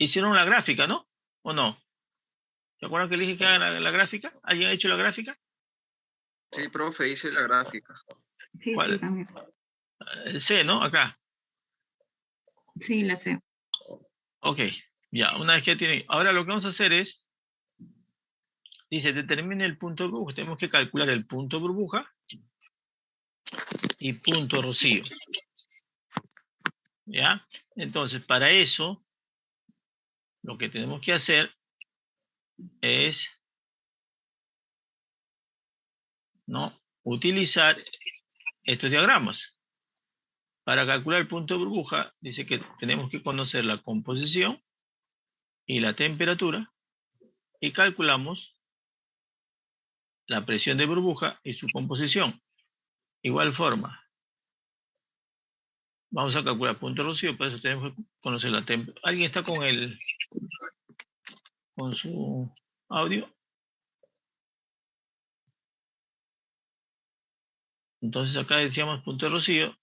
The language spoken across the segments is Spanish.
hicieron la gráfica, ¿no? ¿O no? ¿Se acuerdan que le dije que haga la gráfica? ¿Alguien ha hecho la gráfica? Sí, profe, hice la gráfica. Sí, ¿Cuál? sí, también. C, ¿no? Acá. Sí, la sé. Ok, ya, una vez que tiene. Ahora lo que vamos a hacer es, dice, determine el punto de burbuja. Tenemos que calcular el punto de burbuja y punto rocío. ¿Ya? Entonces, para eso, lo que tenemos que hacer es, ¿no?, utilizar estos diagramas. Para calcular el punto de burbuja, dice que tenemos que conocer la composición y la temperatura y calculamos la presión de burbuja y su composición. Igual forma, vamos a calcular punto de rocío, por eso tenemos que conocer la temperatura. ¿Alguien está con su audio? Entonces acá decíamos punto de rocío,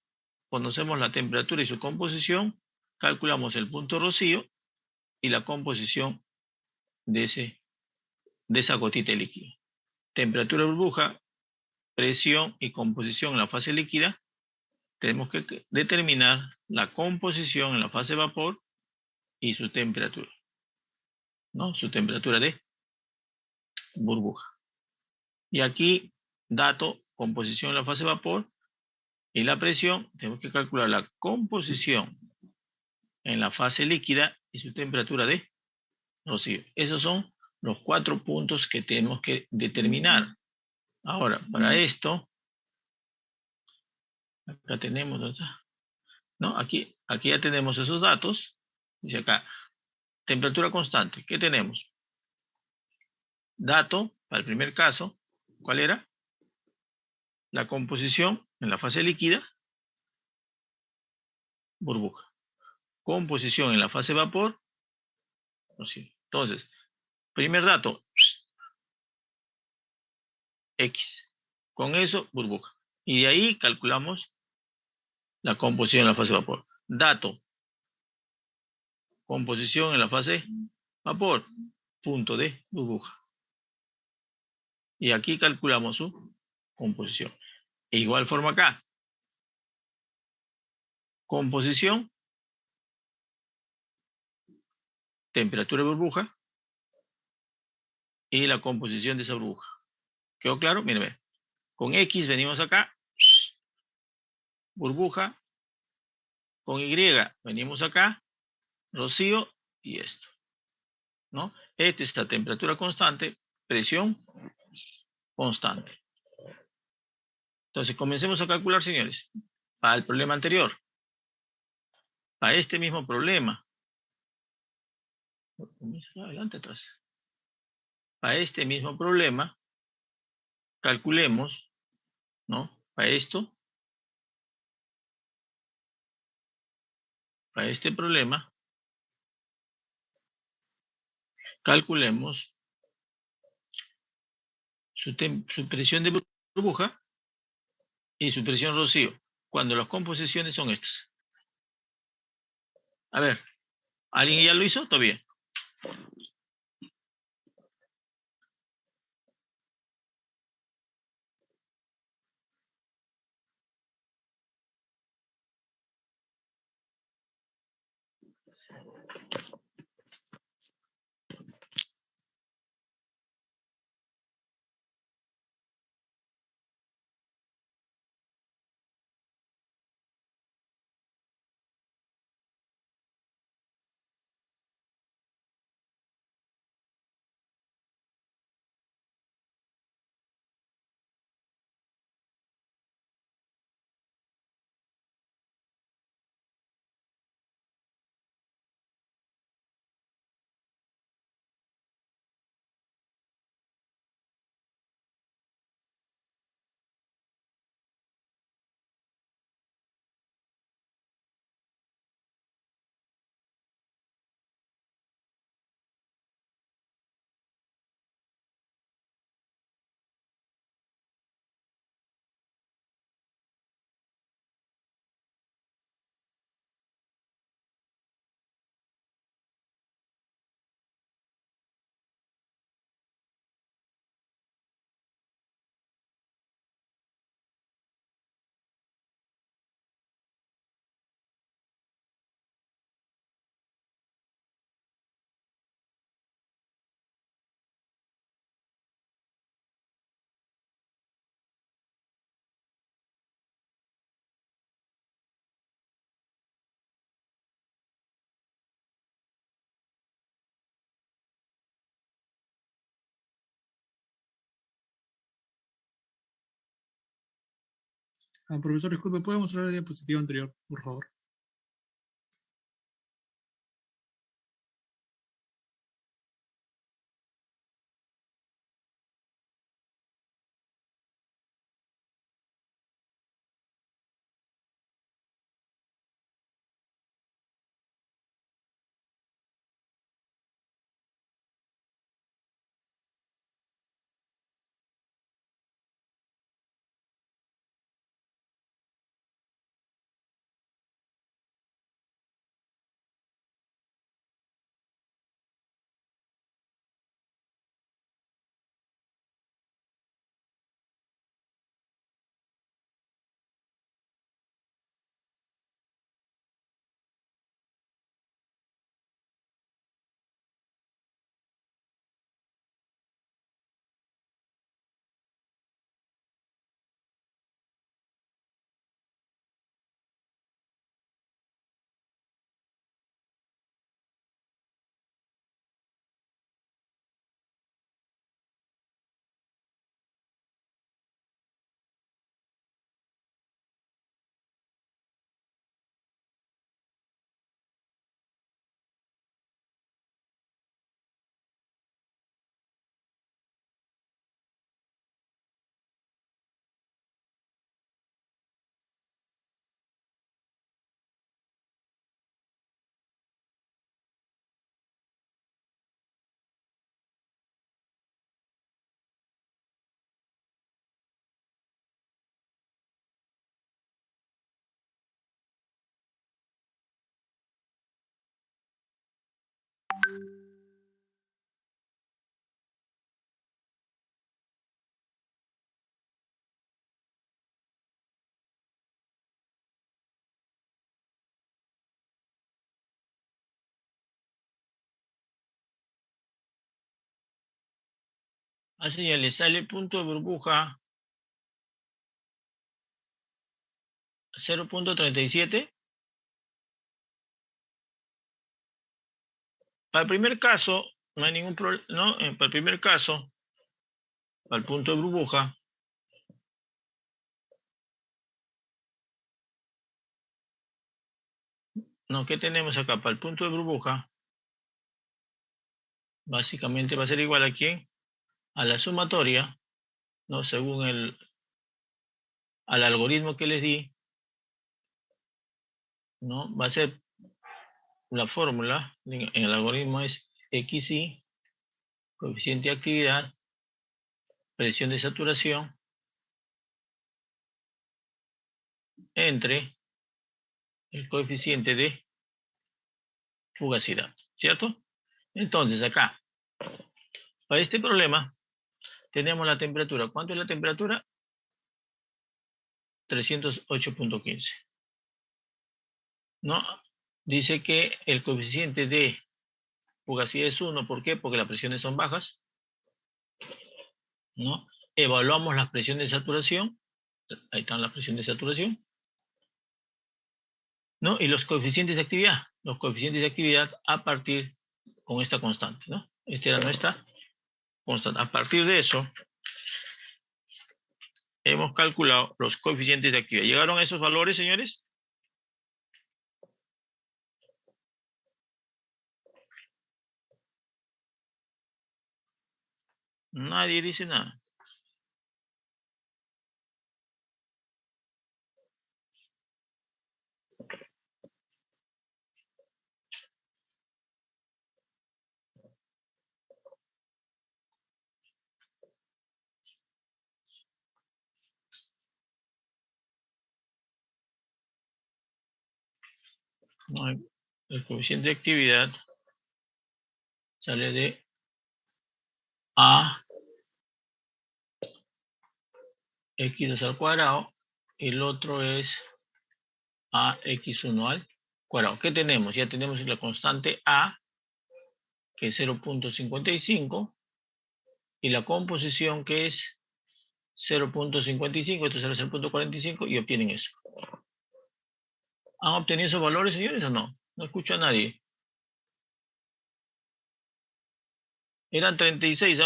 conocemos la temperatura y su composición, calculamos el punto de rocío y la composición de esa gotita de líquido. Temperatura de burbuja, presión y composición en la fase líquida. Tenemos que determinar la composición en la fase vapor y su temperatura, ¿no? Su temperatura de burbuja. Y aquí, dato, composición en la fase vapor y la presión, tenemos que calcular la composición en la fase líquida y su temperatura de rocío. Esos son los 4 puntos que tenemos que determinar. Ahora, para esto, acá tenemos, ¿no? Aquí ya tenemos esos datos. Dice acá, temperatura constante. ¿Qué tenemos? Dato, para el primer caso, ¿cuál era? La composición en la fase líquida, burbuja. Composición en la fase vapor, rocío. Entonces, primer dato, X. Con eso, burbuja. Y de ahí calculamos la composición en la fase vapor. Dato, composición en la fase vapor, punto de burbuja. Y aquí calculamos su composición. De igual forma acá. Composición, temperatura de burbuja y la composición de esa burbuja. ¿Quedó claro? Miren, con X venimos acá, burbuja. Con Y venimos acá, rocío y esto, ¿no? Esta es la temperatura constante, presión constante. Entonces, comencemos a calcular, señores, para el problema anterior. Para este mismo problema. Adelante, atrás. Para este mismo problema, calculemos, ¿no? Para esto, para este problema, calculemos su presión de burbuja y su presión rocío, cuando las composiciones son estas. A ver, ¿alguien ya lo hizo? Todavía. Profesor, disculpe, ¿puede mostrar la diapositiva anterior, por favor? Así ya le sale punto de burbuja 0.37. Para el primer caso, no hay ningún problema, ¿no? Para el primer caso, para el punto de burbuja, no, ¿qué tenemos acá? Para el punto de burbuja, básicamente va a ser igual a quién? A la sumatoria, ¿no? Según al algoritmo que les di, ¿no? Va a ser la fórmula, en el algoritmo es XY, coeficiente de actividad, presión de saturación, entre el coeficiente de fugacidad, ¿cierto? Entonces acá, para este problema, tenemos la temperatura. ¿Cuánto es la temperatura? 308.15. ¿No? Dice que el coeficiente de fugacidad es 1. ¿Por qué? Porque las presiones son bajas. ¿No? Evaluamos las presiones de saturación. Ahí están las presiones de saturación. ¿No? Y los coeficientes de actividad. Los coeficientes de actividad a partir con esta constante, ¿no? Esta era nuestra constante. A partir de eso, hemos calculado los coeficientes de actividad. ¿Llegaron a esos valores, señores? Nadie dice nada. No, el coeficiente de actividad sale de A x2 al cuadrado y el otro es AX1 al cuadrado. ¿Qué tenemos? Ya tenemos la constante A, que es 0.55, y la composición, que es 0.55, esto será 0.45, y obtienen eso. ¿Han obtenido esos valores, señores, o no? No escucho a nadie. Eran 36.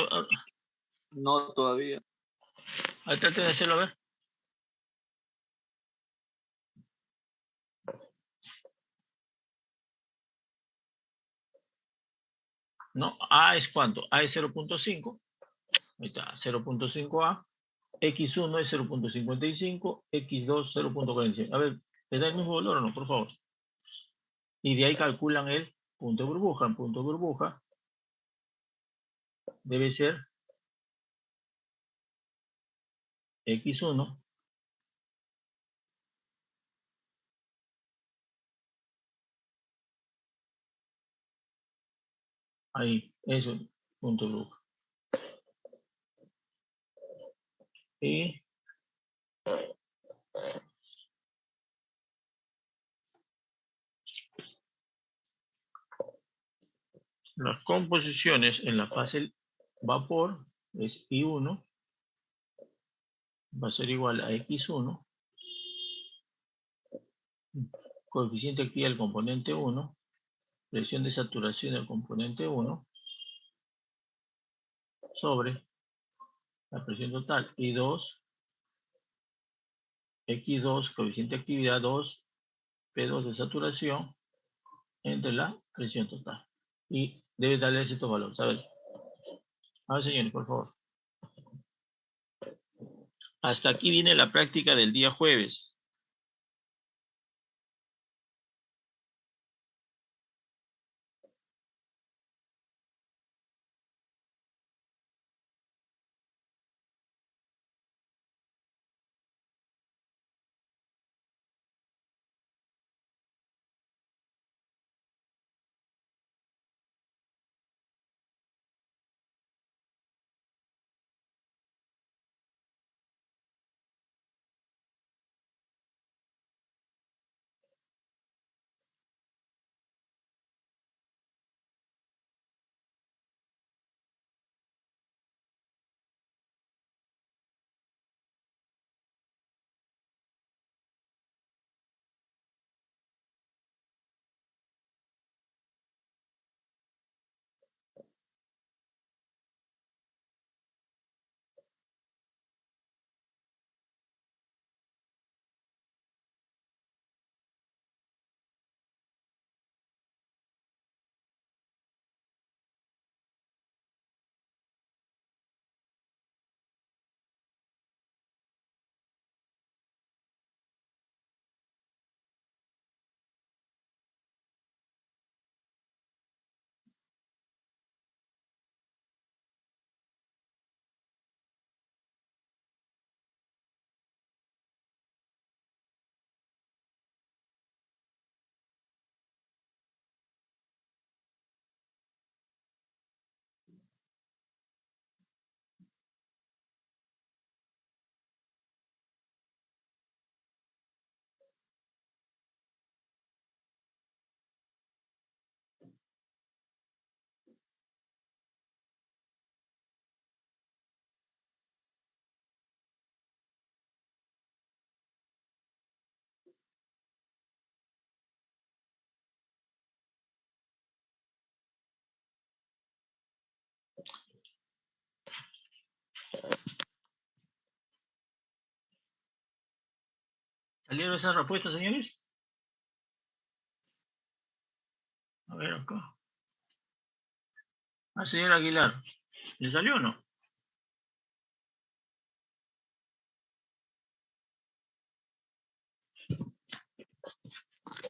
No, todavía. Traten de hacerlo a ver. ¿no? A es ¿cuánto? A es 0.5. Ahí está, 0.5A. X1 es 0.55, X2 0.45. A ver, ¿te da el mismo valor o no? Por favor. Y de ahí calculan el punto de burbuja. El punto de burbuja debe ser X1 ahí, eso, punto de burbuja. Y las composiciones en la fase vapor es I1 va a ser igual a X1, coeficiente de actividad del componente 1, presión de saturación del componente 1, sobre la presión total I2, X2, coeficiente de actividad 2, P2 de saturación, entre la presión total. Y debe darle estos valores. A ver, señores, por favor. Hasta aquí viene la práctica del día jueves. ¿Salieron esas respuestas, señores? A ver acá. Ah, señor Aguilar. ¿Le salió o no?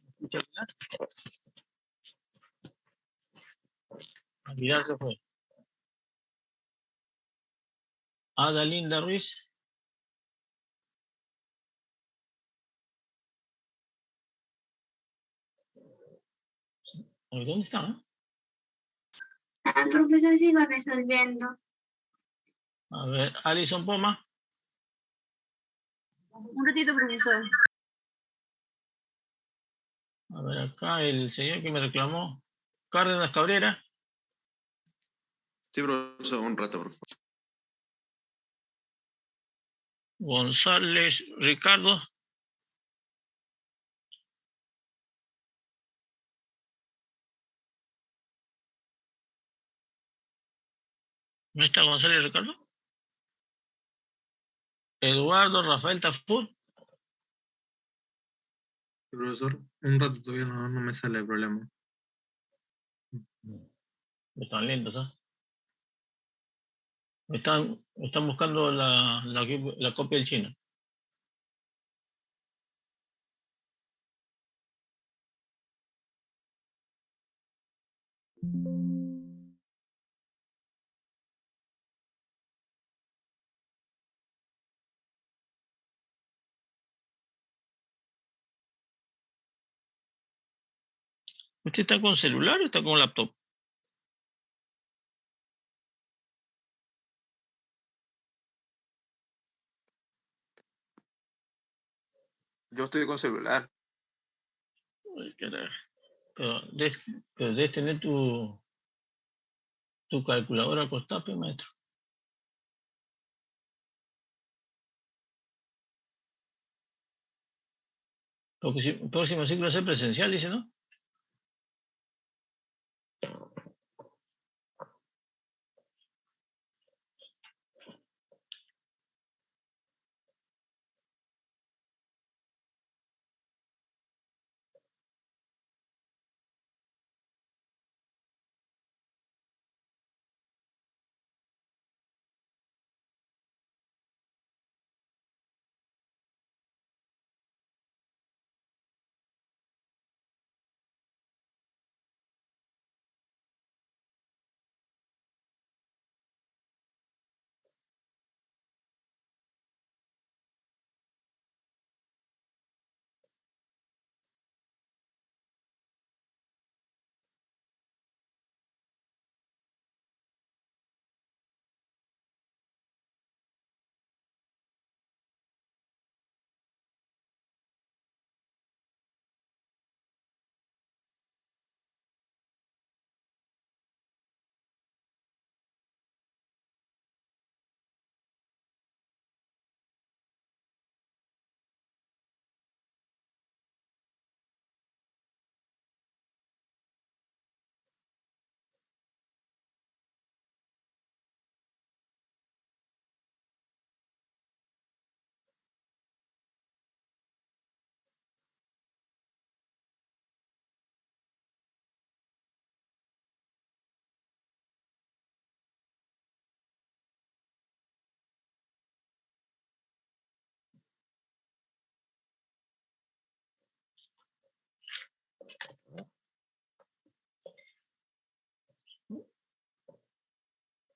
¿Escucha Aguilar? Aguilar se fue. Adalinda Ruiz. A ver, ¿dónde están? El profesor sigo resolviendo. A ver, Alison Poma. Un ratito, profesor. A ver, acá el señor que me reclamó. Cárdenas Cabrera. Sí, profesor, un rato, por favor. González Ricardo. ¿No está González Ricardo? Eduardo Rafael Tafur. Profesor, un rato todavía no me sale el problema. Están lentos, ¿ah? Están buscando la copia del chino. ¿Usted está con celular o está con laptop? Yo estoy con celular. Ay, caray. Pero debes tener tu calculadora acostada, pues, maestro. Porque si próximo ciclo va a ser presencial, dice, ¿no?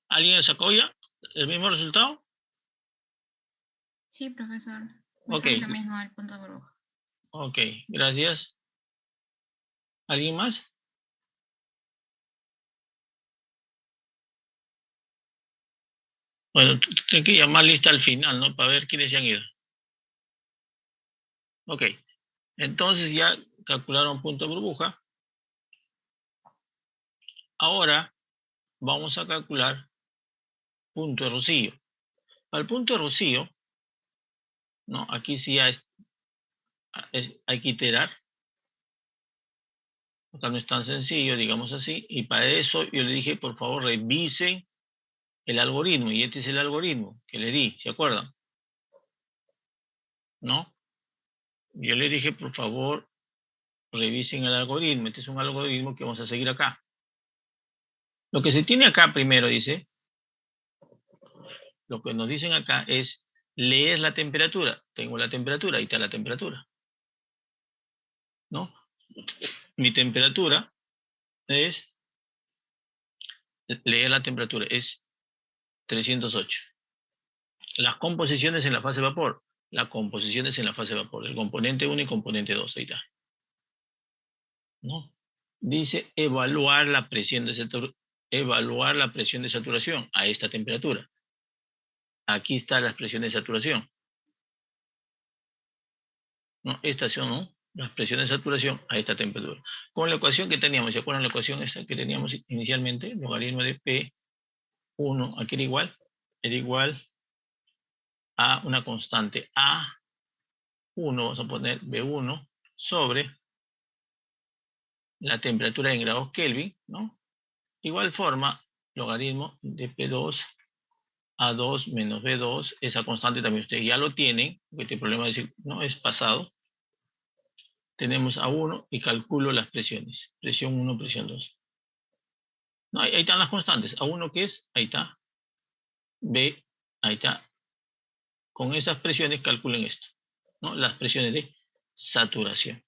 ¿Alguien sacó ya el mismo resultado? Sí, profesor. Me Ok. sale lo mismo el punto de burbuja. Ok, gracias. ¿Alguien más? Bueno, tengo que llamar lista al final, ¿no? Para ver quiénes se han ido. Ok, entonces ya calcularon punto de burbuja. Ahora vamos a calcular punto de rocío. Para el punto de rocío, ¿no? Aquí sí hay que iterar. Acá no es tan sencillo, digamos así. Y para eso yo le dije, por favor, revisen el algoritmo. Y este es el algoritmo que le di, ¿se acuerdan? ¿No? Yo le dije, por favor, revisen el algoritmo. Este es un algoritmo que vamos a seguir acá. Lo que se tiene acá primero, dice, lo que nos dicen acá es leer la temperatura. Tengo la temperatura, ahí está la temperatura. ¿No? Mi temperatura es, leer la temperatura, es 308. Las composiciones en la fase de vapor. Las composiciones en la fase de vapor. El componente 1 y componente 2, ahí está. ¿No? Dice evaluar la presión de saturación a esta temperatura. Aquí está la expresión de saturación. ¿No? Estas son, ¿no?, las presiones de saturación a esta temperatura. Con la ecuación que teníamos, ¿se acuerdan la ecuación esa que teníamos inicialmente? Logaritmo de P1, aquí era igual a una constante A1, vamos a poner B1, sobre la temperatura en grados Kelvin, ¿no? Igual forma, logaritmo de P2 A2 menos B2, esa constante también ustedes ya lo tienen, porque este problema no es pasado. Tenemos A1 y calculo las presiones. Presión 1, presión 2. No, ahí están las constantes. A1 que es, ahí está. B, ahí está. Con esas presiones calculen esto, ¿no? Las presiones de saturación.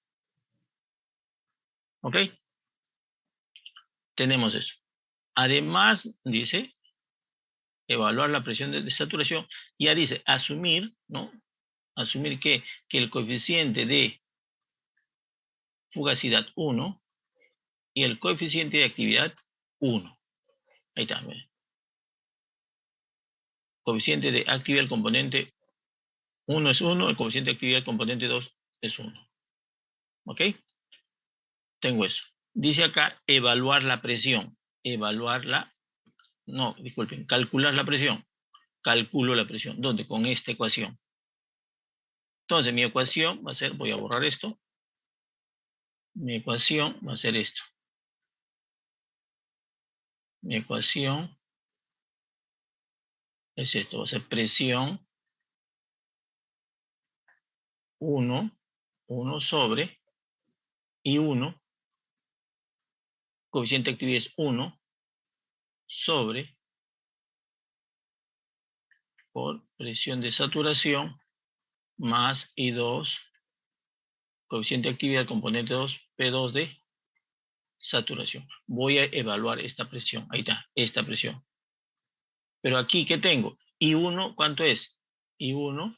¿Ok? Tenemos eso. Además, dice, evaluar la presión de saturación. Ya dice, asumir, ¿no? Asumir que el coeficiente de fugacidad 1 y el coeficiente de actividad 1. Ahí está. ¿Ven? Coeficiente de actividad del componente 1 es 1, el coeficiente de actividad del componente 2 es 1. ¿Ok? Tengo eso. Dice acá evaluar la presión. Calcular la presión. Calculo la presión. ¿Dónde? Con esta ecuación. Entonces mi ecuación va a ser, voy a borrar esto. Mi ecuación va a ser esto. Mi ecuación es esto. Va a ser presión 1 sobre y 1. Coeficiente de actividad es 1 sobre por presión de saturación más I2, coeficiente de actividad, componente 2, P2 de saturación. Voy a evaluar esta presión. Ahí está, esta presión. Pero aquí, ¿qué tengo? I1, ¿cuánto es? I1,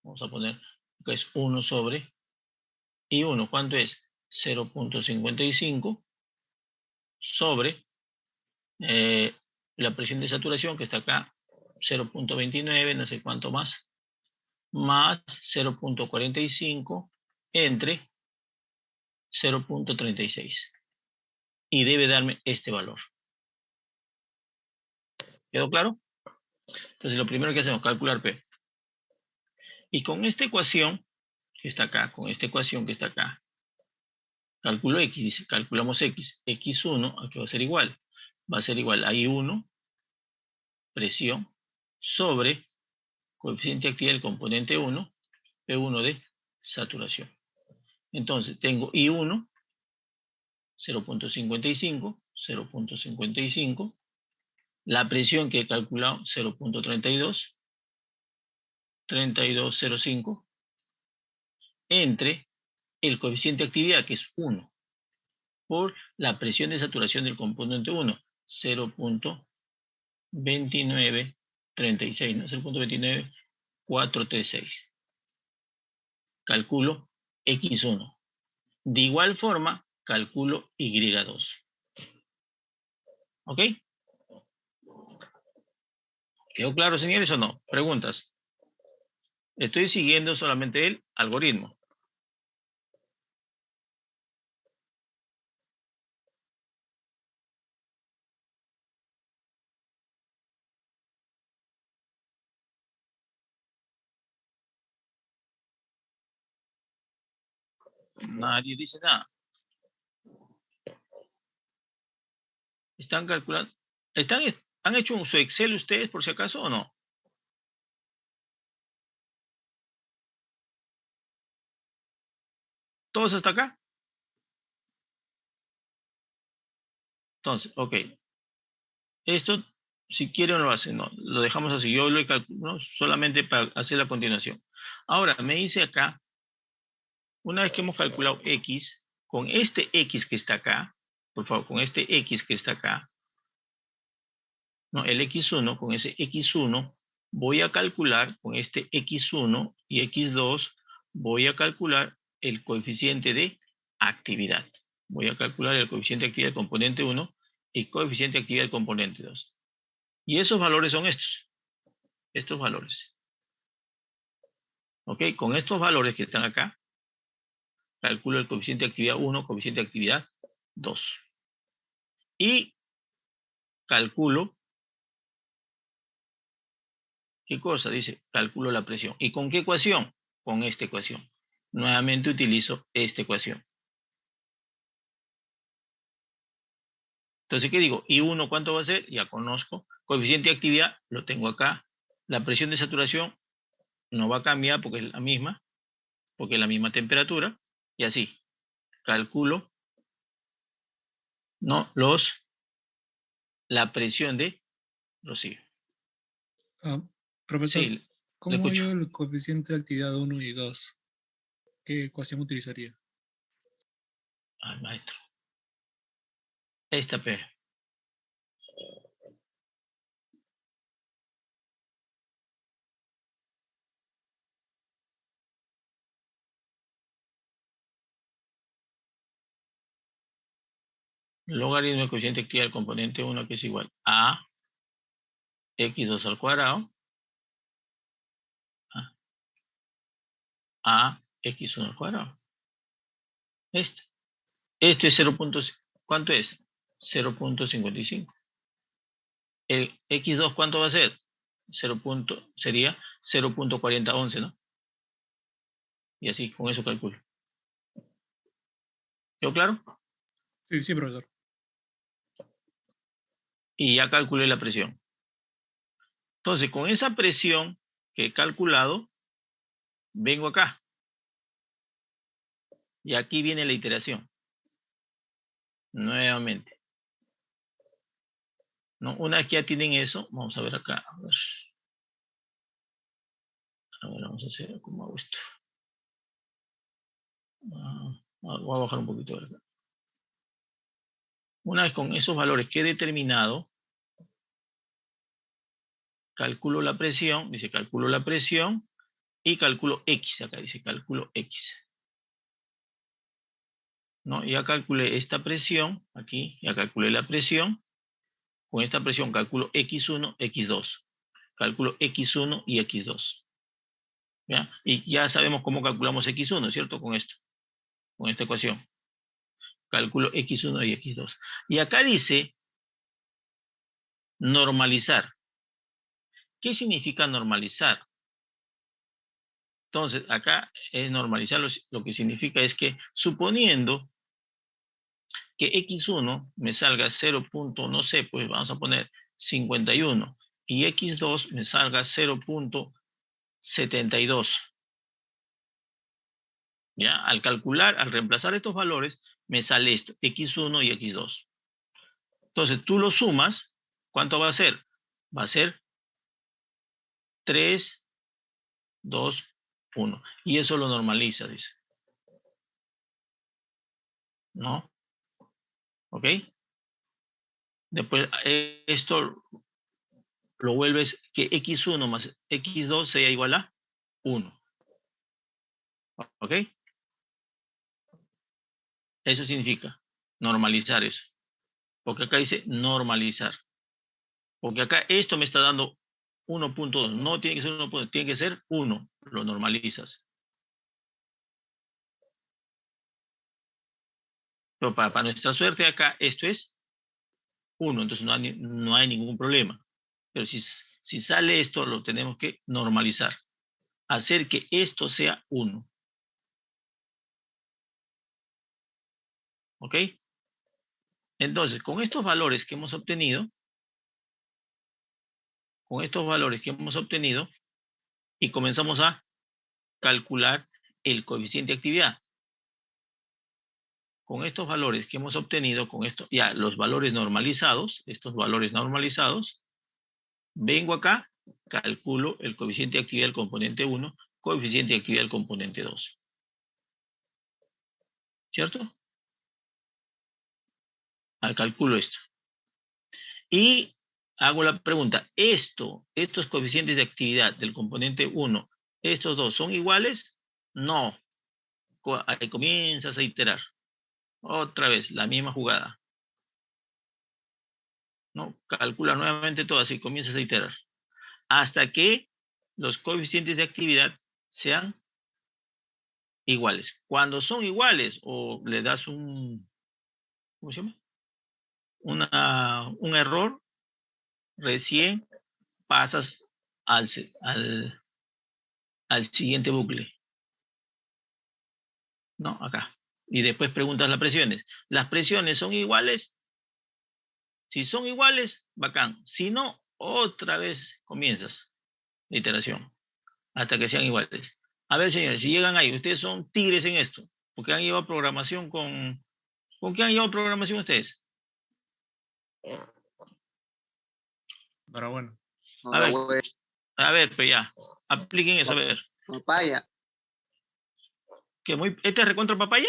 vamos a poner que es 1 sobre I1, ¿cuánto es? 0.55 sobre la presión de saturación que está acá, 0.29, no sé cuánto más 0.45 entre 0.36. Y debe darme este valor. ¿Quedó claro? Entonces lo primero que hacemos es calcular P. Y con esta ecuación que está acá, calculo X, dice, calculamos X. X1, aquí va a ser igual. Va a ser igual a I1, presión, sobre coeficiente de actividad del componente 1, P1 de saturación. Entonces tengo I1, 0.55, la presión que he calculado, 0.32, 3205, entre el coeficiente de actividad, que es 1, por la presión de saturación del componente 1, 0.2936, ¿no? 0.29436. Calculo X1. De igual forma, calculo Y2. ¿Ok? ¿Quedó claro, señores, o no? Preguntas. Estoy siguiendo solamente el algoritmo. Nadie dice nada. ¿Están calculando? ¿Han hecho su Excel ustedes por si acaso o no? ¿Todos hasta acá? Entonces, ok. Esto, si quieren lo hacen, no. Lo dejamos así. Yo lo calculo, ¿no? Solamente para hacer la continuación. Ahora, me dice acá, una vez que hemos calculado X, con este X que está acá, por favor, con este X que está acá, ¿no? El X1, con ese X1, voy a calcular, con este X1 y X2, voy a calcular el coeficiente de actividad. Voy a calcular el coeficiente de actividad del componente 1 y coeficiente de actividad del componente 2. Y esos valores son estos. Estos valores. ¿Ok? Con estos valores que están acá, calculo el coeficiente de actividad 1, coeficiente de actividad 2. Y calculo, ¿qué cosa? Dice, calculo la presión. ¿Y con qué ecuación? Con esta ecuación. Nuevamente utilizo esta ecuación. Entonces, ¿qué digo? I1, ¿cuánto va a ser? Ya conozco. Coeficiente de actividad, lo tengo acá. La presión de saturación no va a cambiar porque es la misma temperatura. Y así, calculo, ¿no? Los la presión de Rocío. Profesor, Sí, le ¿cómo escucho. hallo el coeficiente de actividad 1 y 2? ¿Qué ecuación utilizaría? Ay, maestro. Esta P. Logaritmo del coeficiente de actividad del componente 1 que es igual a x2 al cuadrado a x1 al cuadrado. Este es 0. ¿Cuánto es? 0.55. El x2, ¿cuánto va a ser? Sería 0.4011, ¿no? Y así, con eso calculo. ¿Quedó claro? Sí, sí, profesor. Y ya calculé la presión. Entonces, con esa presión que he calculado, vengo acá. Y aquí viene la iteración. Nuevamente. ¿No? Una vez que ya tienen eso, vamos a ver acá. A ver, vamos a hacer, ¿cómo hago esto? Voy a bajar un poquito. ¿Verdad? Una vez con esos valores que he determinado, calculo la presión, dice calculo la presión y calculo X, acá dice calculo X. ¿No? Ya calculé esta presión, aquí, ya calculé la presión. Con esta presión calculo X1, X2. Calculo X1 y X2. ¿Ya? Y ya sabemos cómo calculamos X1, ¿cierto? Con esto, con esta ecuación. Calculo X1 y X2. Y acá dice normalizar. ¿Qué significa normalizar? Entonces, acá es normalizar lo que significa es que suponiendo que X1 me salga 0. No sé, pues vamos a poner 51 y X2 me salga 0.72. ¿Ya? Al calcular, al reemplazar estos valores, me sale esto, X1 y X2. Entonces, tú lo sumas, ¿cuánto va a ser? Va a ser 3, 2, 1. Y eso lo normaliza, dice. ¿No? ¿Ok? Después, esto lo vuelves que X1 más X2 sea igual a 1. ¿Ok? Eso significa normalizar eso. Porque acá dice normalizar. Porque acá esto me está dando 1.2. No tiene que ser 1.2, tiene que ser 1. Lo normalizas. Pero para nuestra suerte acá esto es 1. Entonces no hay ningún problema. Pero si sale esto, lo tenemos que normalizar. Hacer que esto sea 1. ¿Ok? Entonces, con estos valores que hemos obtenido, y comenzamos a calcular el coeficiente de actividad. Con estos valores que hemos obtenido, con esto, ya los valores normalizados, estos valores normalizados, vengo acá, calculo el coeficiente de actividad del componente 1, coeficiente de actividad del componente 2. ¿Cierto? Calculo esto. Y hago la pregunta, ¿estos coeficientes de actividad del componente 1, estos dos, son iguales? No. Ahí comienzas a iterar. Otra vez, la misma jugada. ¿No? Calcula nuevamente todo así, comienzas a iterar. Hasta que los coeficientes de actividad sean iguales. Cuando son iguales o le das un, ¿cómo se llama? Un error, recién pasas al siguiente bucle. ¿No? Acá. Y después preguntas las presiones. ¿Las presiones son iguales? Si son iguales, bacán. Si no, otra vez comienzas la iteración hasta que sean iguales. A ver, señores, si llegan ahí, ustedes son tigres en esto, porque han llevado programación ¿con qué han llevado programación ustedes? Enhorabuena. A ver. Enhorabuena. A ver, pues ya. Apliquen eso, a ver. Papaya. ¿Este es recontra papaya?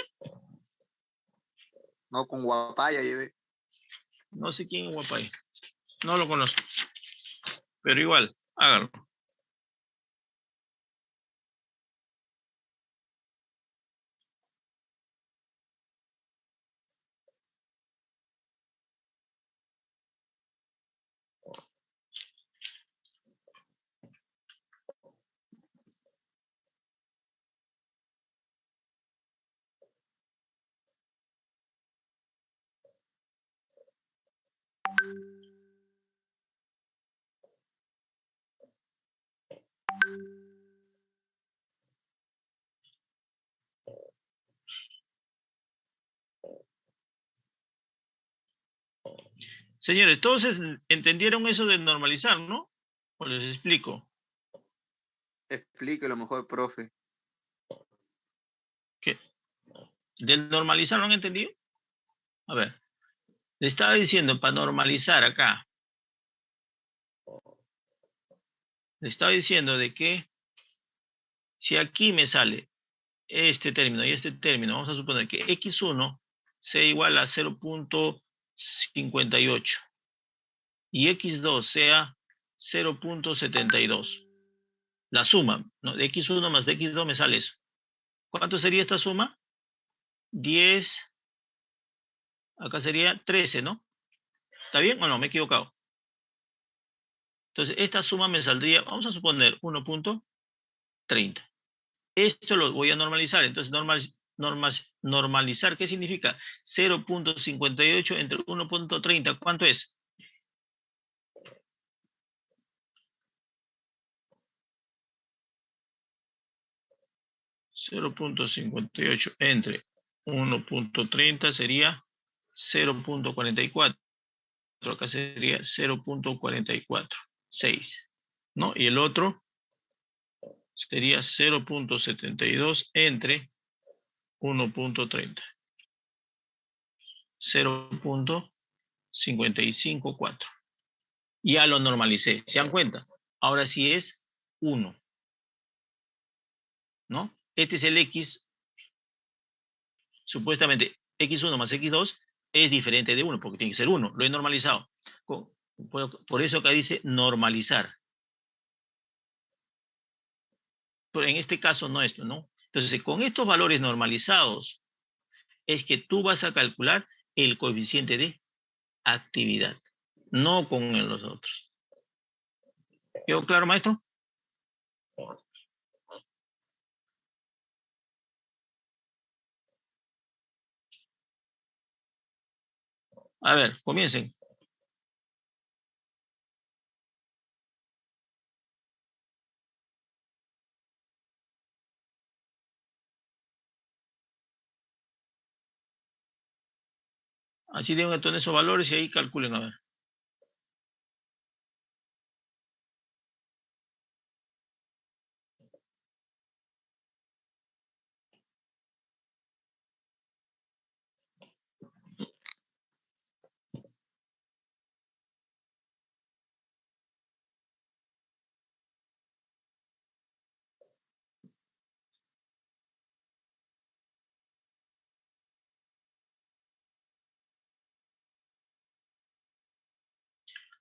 No, con guapaya llevé. No sé quién es Guapay. No lo conozco. Pero igual, hágalo. Señores, todos entendieron eso de normalizar, ¿no? Pues les explico. Explíquelo mejor, profe. ¿Qué? ¿Del normalizar lo han entendido? A ver. Le estaba diciendo para normalizar acá. Le estaba diciendo de que si aquí me sale este término y este término, vamos a suponer que x1 sea igual a 0.58 y x2 sea 0.72. La suma, ¿no? De x1 más de x2 me sale eso. ¿Cuánto sería esta suma? 10, acá sería 13, ¿no? ¿Está bien o no? Me he equivocado. Entonces, esta suma me saldría, vamos a suponer 1.30. Esto lo voy a normalizar. Entonces, normalizar, ¿qué significa? 0.58 entre 1.30. ¿Cuánto es? .58 entre 1.30 sería 0.44. Acá sería 0.446, ¿no? Y el otro sería 0.72 entre 1.30. 0.554. Ya lo normalicé. ¿Se dan cuenta? Ahora sí es 1. ¿No? Este es el X. Supuestamente X1 más X2 es diferente de 1 porque tiene que ser 1. Lo he normalizado. Por eso acá dice normalizar. Pero en este caso no esto, ¿no? Entonces, con estos valores normalizados es que tú vas a calcular el coeficiente de actividad, no con los otros. ¿Quedó claro, maestro? A ver, comiencen. Así deben tener esos valores y ahí calculen, a ver.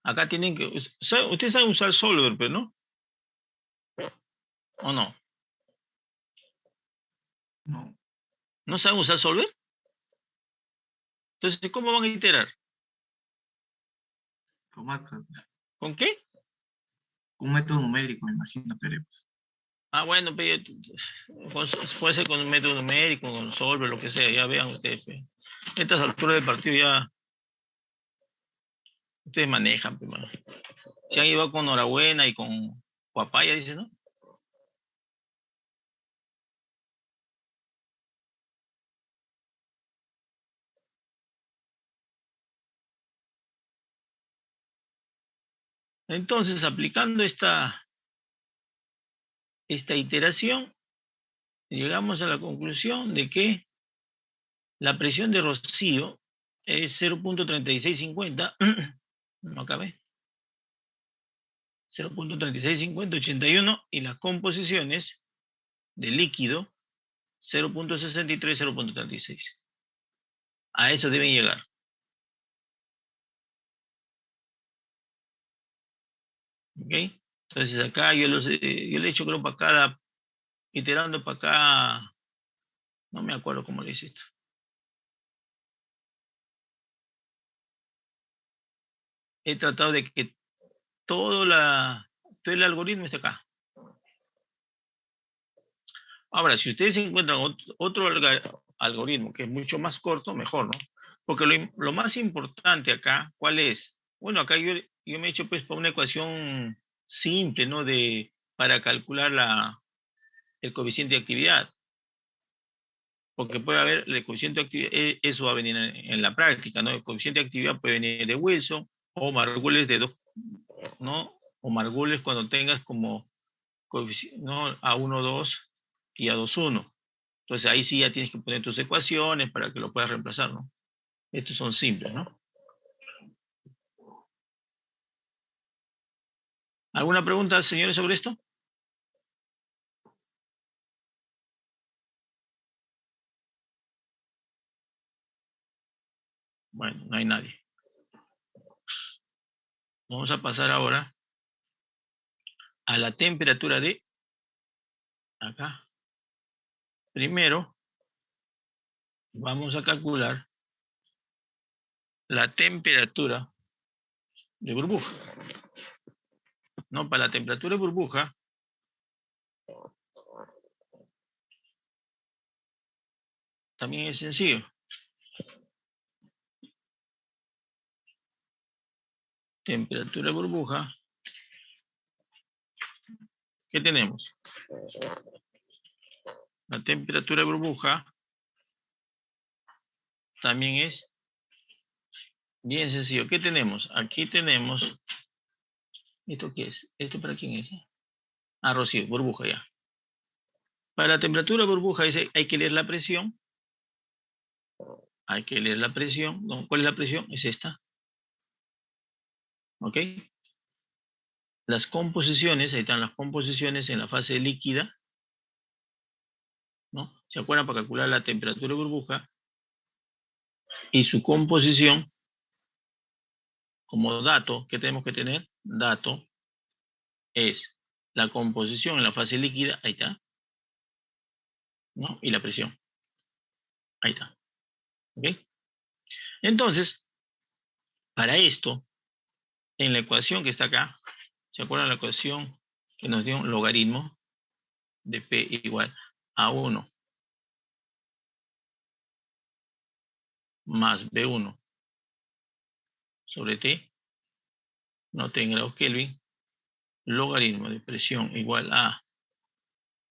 Acá tienen que... Ustedes saben usar Solver, pero ¿no? ¿O no? No, ¿No saben usar Solver? Entonces, ¿cómo van a iterar? automática, ¿Con qué? un método numérico, me imagino, pero pues, Ah, bueno, pero puede ser con un método numérico, con Solver, lo que sea, ya vean ustedes. A estas alturas del partido ya ustedes manejan, pues, mano. Se han ido con Norabuena y con Papaya, dice, ¿no? Entonces, aplicando esta iteración, llegamos a la conclusión de que la presión de Rocío es 0.3650. No acabé. 0.365081 y las composiciones de líquido 0.63, 0.36. A eso deben llegar. ¿Ok? Entonces acá yo le he hecho creo para cada, iterando para acá, no me acuerdo cómo le hice esto. He tratado de que todo el algoritmo esté acá. Ahora, si ustedes encuentran otro algoritmo que es mucho más corto, mejor, ¿no? Porque lo más importante acá, ¿cuál es? Bueno, acá yo me he hecho pues para una ecuación simple, ¿no? Para calcular el coeficiente de actividad. Porque puede haber el coeficiente de actividad, eso va a venir en la práctica, ¿no? El coeficiente de actividad puede venir de Wilson o Margules de 2, ¿no? O Margules cuando tengas como coeficiente, ¿no? A1, 2 y A2, 1. Entonces ahí sí ya tienes que poner tus ecuaciones para que lo puedas reemplazar, ¿no? Estos son simples, ¿no? ¿Alguna pregunta, señores, sobre esto? Bueno, no hay nadie. Vamos a pasar ahora a la temperatura de acá. Primero, vamos a calcular la temperatura de burbuja. No, para la temperatura de burbuja, también es sencillo. Temperatura de burbuja. ¿Qué tenemos? La temperatura de burbuja también es bien sencillo. ¿Qué tenemos? Aquí tenemos... ¿Esto qué es? ¿Esto para quién es? Ah, Rocío, burbuja ya. Para la temperatura de burbuja hay que leer la presión. Hay que leer la presión. ¿No? ¿Cuál es la presión? Es esta. ¿Ok? Las composiciones, ahí están las composiciones en la fase líquida. ¿No? ¿Se acuerdan? Para calcular la temperatura de burbuja y su composición, como dato, ¿qué tenemos que tener? Dato es la composición en la fase líquida, ahí está, ¿no? Y la presión, ahí está. ¿Ok? Entonces, para esto, en la ecuación que está acá, ¿se acuerdan la ecuación que nos dio un logaritmo de P igual a 1 más B1 sobre T, no T en grados Kelvin, logaritmo de presión igual a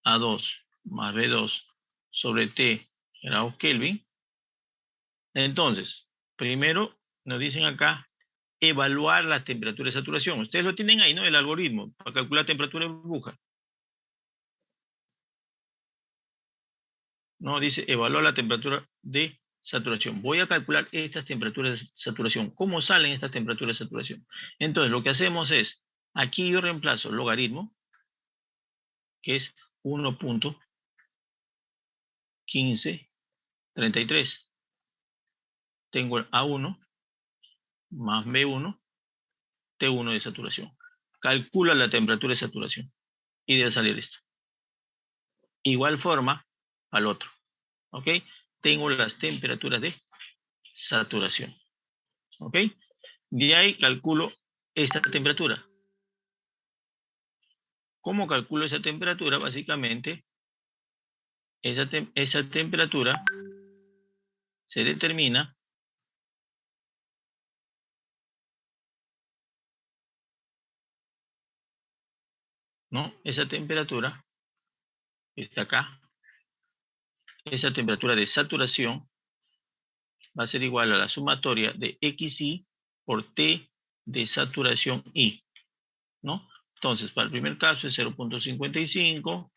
A2 más B2 sobre T grados Kelvin. Entonces, primero nos dicen acá evaluar la temperatura de saturación. Ustedes lo tienen ahí, ¿no? El algoritmo para calcular temperatura de burbuja. No, dice evaluar la temperatura de saturación. Voy a calcular estas temperaturas de saturación. ¿Cómo salen estas temperaturas de saturación? Entonces, lo que hacemos es, aquí yo reemplazo logaritmo, que es 1.1533. Tengo el A1 más B1, T1 de saturación. Calcula la temperatura de saturación. Y debe salir esto. Igual forma al otro. ¿Ok? Tengo las temperaturas de saturación. ¿Ok? De ahí calculo esta temperatura. ¿Cómo calculo esa temperatura? Básicamente, esa temperatura se determina ¿no? Esa temperatura está acá. Esa temperatura de saturación va a ser igual a la sumatoria de XI por T de saturación I, ¿no? Entonces, para el primer caso es 0.55,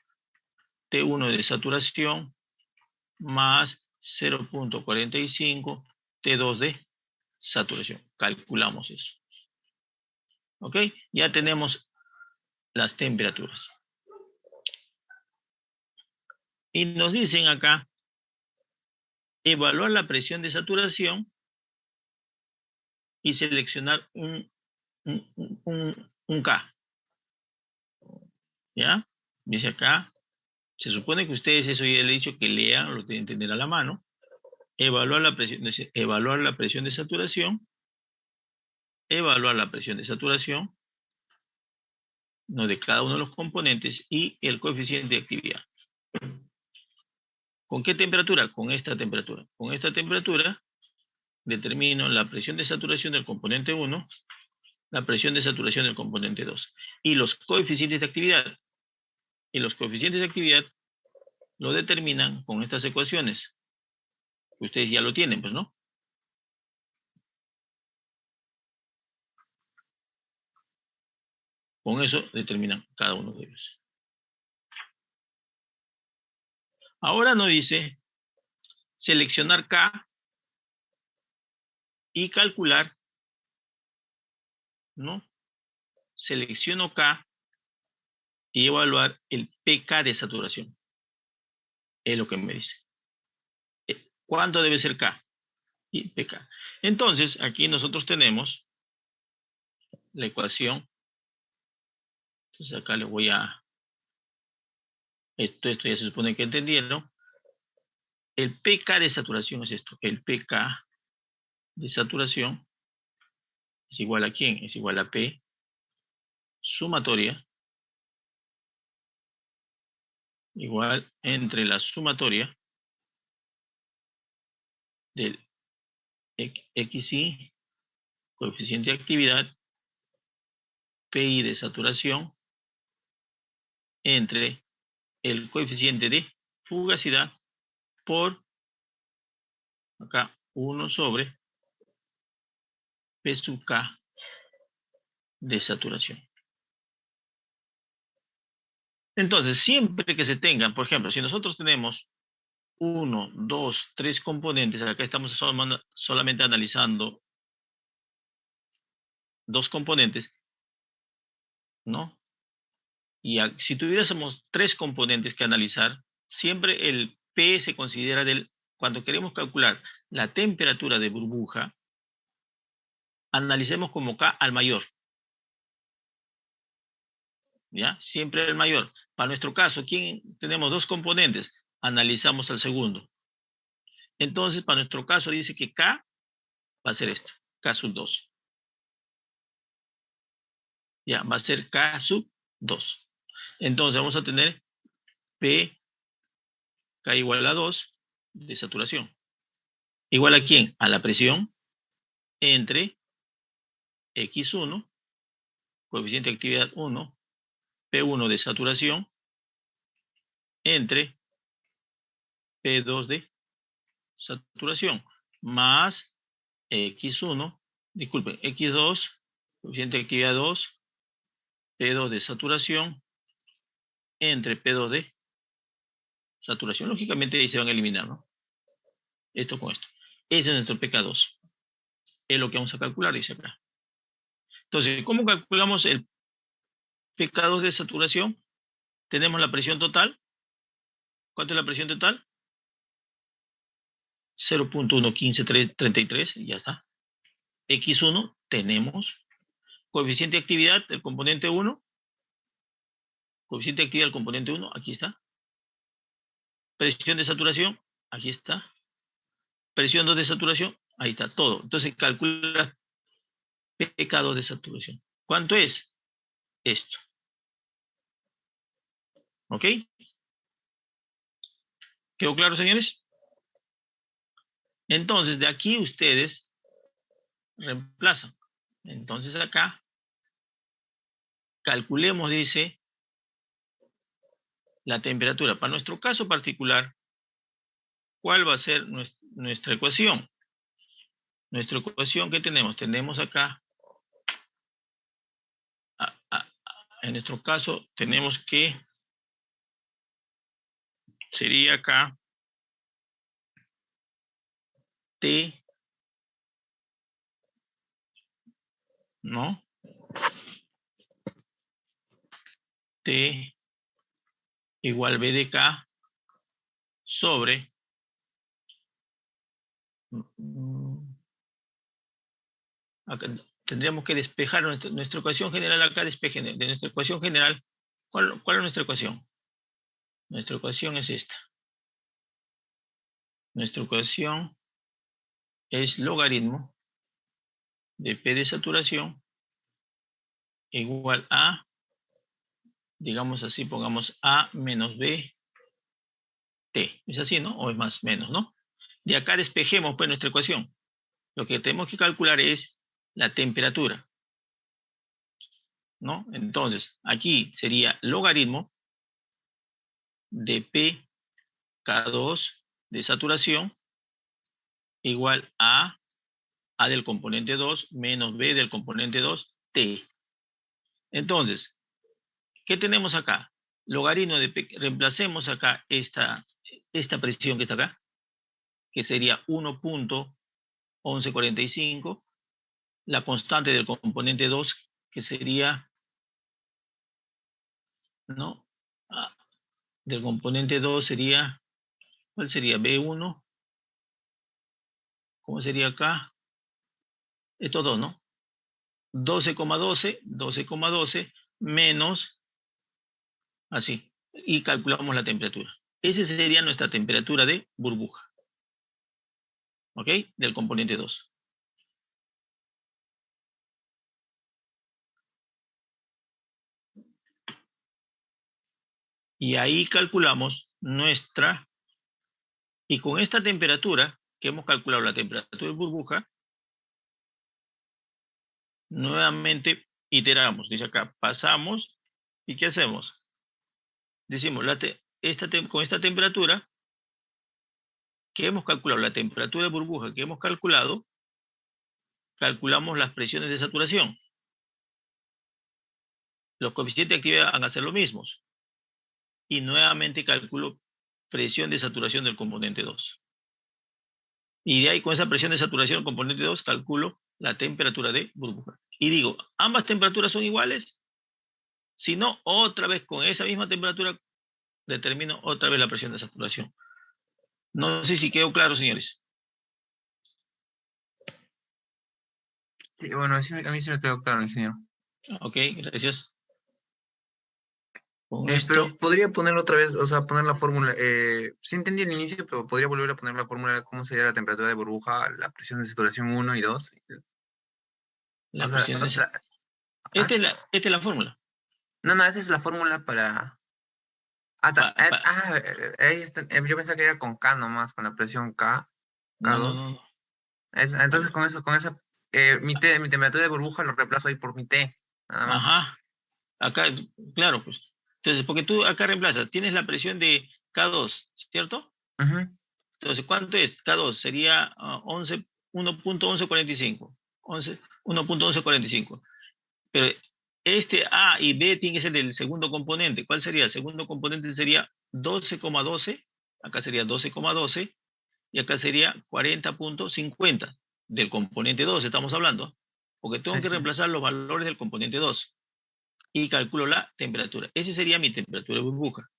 T1 de saturación más 0.45, T2 de saturación. Calculamos eso. ¿Ok? Ya tenemos las temperaturas. Y nos dicen acá, evaluar la presión de saturación y seleccionar un K. ¿Ya? Dice acá, se supone que ustedes, eso ya le he dicho que lean, lo tienen que tener a la mano. Evaluar la presión de saturación. Evaluar la presión de saturación, ¿no?, de cada uno de los componentes y el coeficiente de actividad. ¿Con qué temperatura? Con esta temperatura. Con esta temperatura determino la presión de saturación del componente 1, la presión de saturación del componente 2 y los coeficientes de actividad. Y los coeficientes de actividad lo determinan con estas ecuaciones. Ustedes ya lo tienen, pues, ¿no? Con eso determinan cada uno de ellos. Ahora nos dice seleccionar K y calcular, ¿no? Selecciono K y evaluar el pK de saturación. Es lo que me dice. ¿Cuánto debe ser K? Y pK. Entonces, aquí nosotros tenemos la ecuación. Entonces acá les voy a... Esto ya se supone que entendieron. El pK de saturación es esto. El pK de saturación es igual a ¿quién? Es igual a P sumatoria igual entre la sumatoria del XI, coeficiente de actividad, PI de saturación, entre el coeficiente de fugacidad por, acá, 1 sobre P sub K de saturación. Entonces, siempre que se tengan, por ejemplo, si nosotros tenemos 1, 2, 3 componentes, acá estamos solamente analizando 2 componentes, ¿no? Y si tuviésemos 3 componentes que analizar, siempre el P se considera cuando queremos calcular la temperatura de burbuja, analicemos como K al mayor. ¿Ya? Siempre el mayor. Para nuestro caso, tenemos 2 componentes, analizamos al segundo. Entonces, para nuestro caso dice que K va a ser esto, K sub 2. Ya, va a ser K sub 2. Entonces vamos a tener P, K igual a 2 de saturación. ¿Igual a quién? A la presión entre X1, coeficiente de actividad 1, P1 de saturación, entre P2 de saturación, más X1, disculpen, X2, coeficiente de actividad 2, P2 de saturación, entre P2 de saturación. Lógicamente ahí se van a eliminar, ¿no? Esto con esto. Ese es nuestro pK2. Es lo que vamos a calcular, dice acá. Entonces, ¿cómo calculamos el pK2 de saturación? Tenemos la presión total. ¿Cuánto es la presión total? 0.11533, ya está. X1 tenemos. Coeficiente de actividad del componente 1. Coeficiente de actividad del componente 1, aquí está. Presión de saturación, aquí está. Presión 2 de saturación, ahí está, todo. Entonces calcula pK2 de saturación. ¿Cuánto es? Esto. ¿Ok? ¿Quedó claro, señores? Entonces, de aquí ustedes reemplazan. Entonces acá, calculemos, dice, la temperatura. Para nuestro caso particular, ¿cuál va a ser nuestra ecuación? Nuestra ecuación que tenemos. Tenemos acá, en nuestro caso, tenemos que, sería acá, T, ¿no? T igual B de K sobre acá tendríamos que despejar nuestra ecuación general acá, despeje de nuestra ecuación general. ¿Cuál es nuestra ecuación? Nuestra ecuación es esta. Nuestra ecuación es logaritmo de P de saturación igual a, digamos así, pongamos A menos B T. ¿Es así, no? O es más, menos, ¿no? De acá despejemos pues nuestra ecuación. Lo que tenemos que calcular es la temperatura, ¿no? Entonces, aquí sería logaritmo de P K2 de saturación igual a A del componente 2 menos B del componente 2 T. Entonces, ¿qué tenemos acá? Logaritmo de P, reemplacemos acá esta presión que está acá, que sería 1.1145, la constante del componente 2, que sería, ¿no? Del componente 2 sería, ¿cuál sería? B1, ¿cómo sería acá? Estos dos, ¿no? 12,12 menos, así, y calculamos la temperatura. Esa sería nuestra temperatura de burbuja. ¿Ok? Del componente 2. Y ahí calculamos nuestra, y con esta temperatura, que hemos calculado la temperatura de burbuja, nuevamente iteramos. Dice acá, pasamos, ¿y qué hacemos? Decimos, con esta temperatura, que hemos calculado, la temperatura de burbuja que hemos calculado, calculamos las presiones de saturación. Los coeficientes de actividad van a ser los mismos. Y nuevamente calculo presión de saturación del componente 2. Y de ahí, con esa presión de saturación del componente 2, calculo la temperatura de burbuja. Y digo, ¿ambas temperaturas son iguales? Si no, otra vez con esa misma temperatura, determino otra vez la presión de saturación. No sé si quedó claro, señores. Sí, bueno, sí, a mí sí me quedó claro, ingeniero. Ok, gracias. Con Pero esto, podría poner otra vez, o sea, poner la fórmula. Sí entendí el inicio, pero podría volver a poner la fórmula de cómo sería la temperatura de burbuja, la presión de saturación 1 y 2. la O sea, presión de... otra. Esta es la fórmula. No, esa es la fórmula para. Ahí está, yo pensaba que era con K nomás, con la presión K, No, no, K2. no. Entonces con esa, mi temperatura de burbuja lo reemplazo ahí por mi T, nada más. Ajá. Acá, claro, pues. Entonces, porque tú acá reemplazas, tienes la presión de K2, ¿cierto? Ujú. Entonces, ¿cuánto es? K2 sería 1.1145. 1.1145. Pero este A y B tiene que ser el segundo componente. ¿Cuál sería? El segundo componente sería 12,12. Acá sería 12,12. Y acá sería 40.50 del componente 2, estamos hablando. Porque tengo Sí, que sí. reemplazar los valores del componente 2. Y calculo la temperatura. Esa sería mi temperatura de burbuja.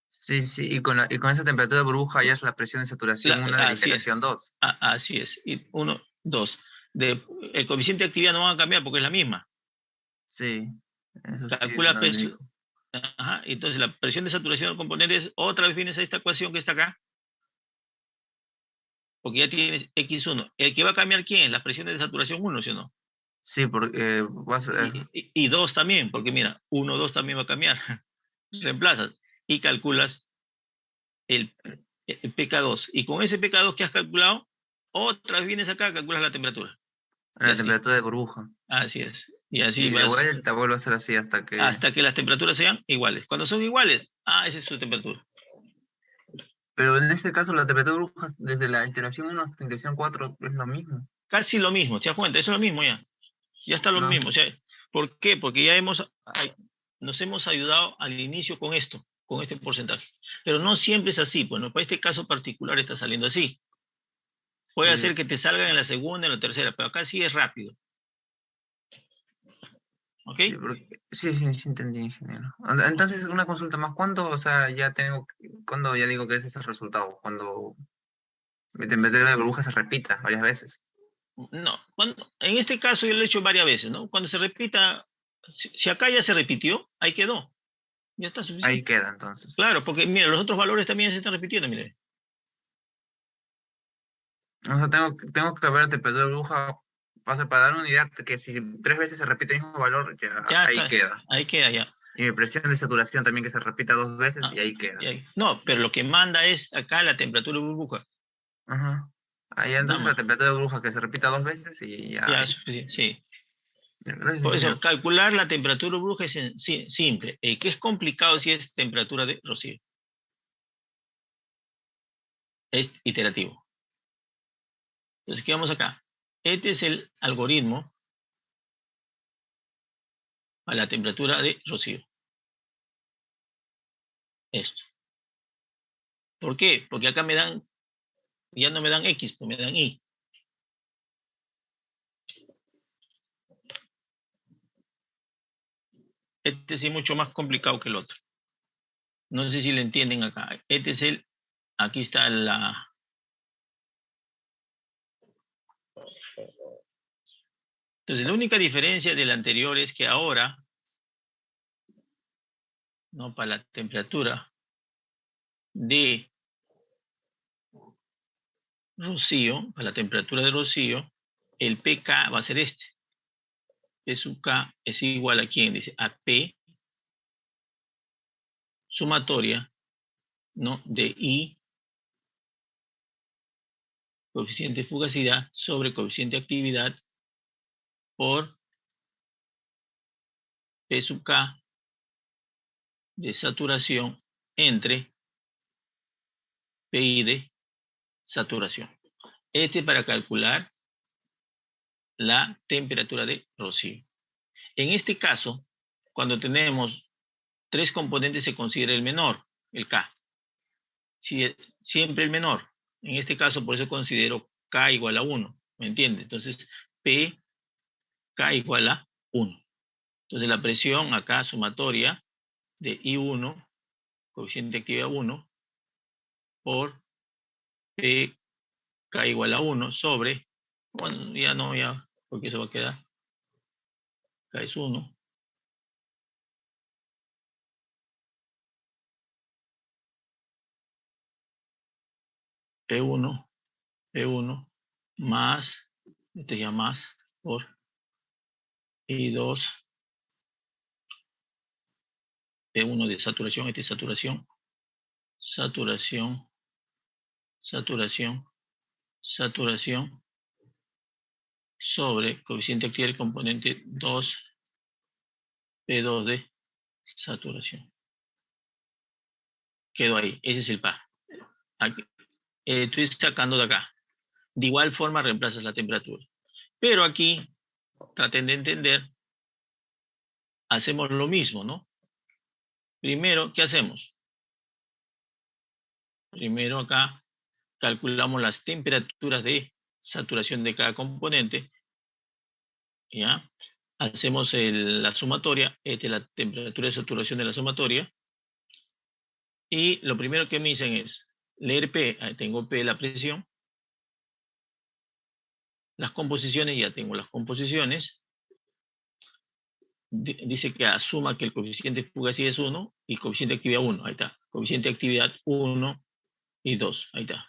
Sí, sí, y con esa temperatura de burbuja ya es la presión de saturación 1 de la Así es. iteración 2. Así es. Y 1, 2. El coeficiente de actividad no va a cambiar porque es la misma. Sí, eso sí, Calcula no me presión. dijo. Ajá. Entonces la presión de saturación del componente es, otra vez vienes a esta ecuación que está acá. Porque ya tienes X1. El que va a cambiar, ¿quién es? La presión de saturación 1, ¿sí o no? Sí, porque vas a... Y 2 también, porque mira, 1, 2 también va a cambiar. Reemplazas y calculas el PK2. Y con ese PK2 que has calculado, otra vez vienes acá, calculas la temperatura. la así. temperatura de burbuja. Así es. Y así Y de vas vuelta vuelve a ser así hasta que... hasta que las temperaturas sean iguales. Cuando son iguales, esa es su temperatura. Pero en este caso la temperatura de burbuja desde la iteración 1 hasta la iteración 4 es lo mismo. Casi lo mismo, ¿te das cuenta? Eso es lo mismo ya. Ya está lo No. mismo. O sea, ¿por qué? Porque ya nos hemos ayudado al inicio con esto, con este porcentaje. Pero no siempre es así. Bueno, para este caso particular está saliendo así. Puede Sí. ser que te salgan en la segunda, en la tercera, pero acá sí es rápido. ¿Ok? Sí, entendí, ingeniero. Entonces, una consulta más. ¿Cuándo, o sea, cuándo ya digo que ese es el resultado? Cuando mi temperatura de burbuja se repita varias veces. No, en este caso yo lo he hecho varias veces, ¿no? Cuando se repita, si acá ya se repitió, ahí quedó. Ya está Ahí suficiente. queda, entonces. Claro, porque mira, los otros valores también se están repitiendo, mire. O sea, tengo que ver la temperatura de burbuja. O sea, para dar una idea, que si 3 veces se repite el mismo valor, ya Ya ahí está, queda. ahí queda ya. Y mi presión de saturación también que se repita 2 veces Ah, y ahí queda. no, pero lo que manda es acá la temperatura de burbuja. Ajá. Ahí Nada entonces la más. temperatura de burbuja que se repita 2 veces y ya. Ya es suficiente, sí. Gracias, Por eso, ingeniero. calcular la temperatura de burbuja es simple. Que es complicado si es temperatura de rocío. Es iterativo. Entonces, ¿qué vamos acá? Este es el algoritmo a la temperatura de rocío. Esto. ¿Por qué? Porque acá ya no me dan X, pues me dan Y. Este sí es mucho más complicado que el otro. No sé si le entienden acá. Este es aquí está Entonces, la única diferencia del anterior es que ahora, ¿no? Para la temperatura de rocío, para la temperatura de rocío, el pK va a ser este. P sub K es igual a ¿quién? Dice a P sumatoria, ¿no? De I, coeficiente de fugacidad, sobre coeficiente de actividad, por P sub K de saturación entre PI de saturación. Este para calcular la temperatura de rocío. En este caso, cuando tenemos 3 componentes se considera el menor, el K. Siempre el menor. En este caso, por eso considero K igual a 1. ¿Me entiende? Entonces, P, K igual a 1. Entonces, la presión acá sumatoria de I1, coeficiente de actividad 1, por P, K igual a 1 sobre, bueno, ya no, ya, porque eso va a quedar, K es 1. P1, P1, más, este ya más, por I2, P1 de saturación, este es saturación, saturación, saturación, saturación, sobre coeficiente actividad del componente 2, P2 de saturación. Quedó ahí, ese es el par. Aquí, estoy sacando de acá. De igual forma reemplazas la temperatura. Pero aquí, traten de entender, hacemos lo mismo, ¿no? Primero, ¿qué hacemos? Primero acá calculamos las temperaturas de saturación de cada componente. ¿Ya? Hacemos la sumatoria, esta es la temperatura de saturación de la sumatoria. Y lo primero que me dicen es leer P, ahí tengo P la presión. Las composiciones, ya tengo las composiciones. Dice que asuma que el coeficiente de fugacidad es 1 y coeficiente de actividad 1, ahí está. Coeficiente de actividad 1 y 2, ahí está.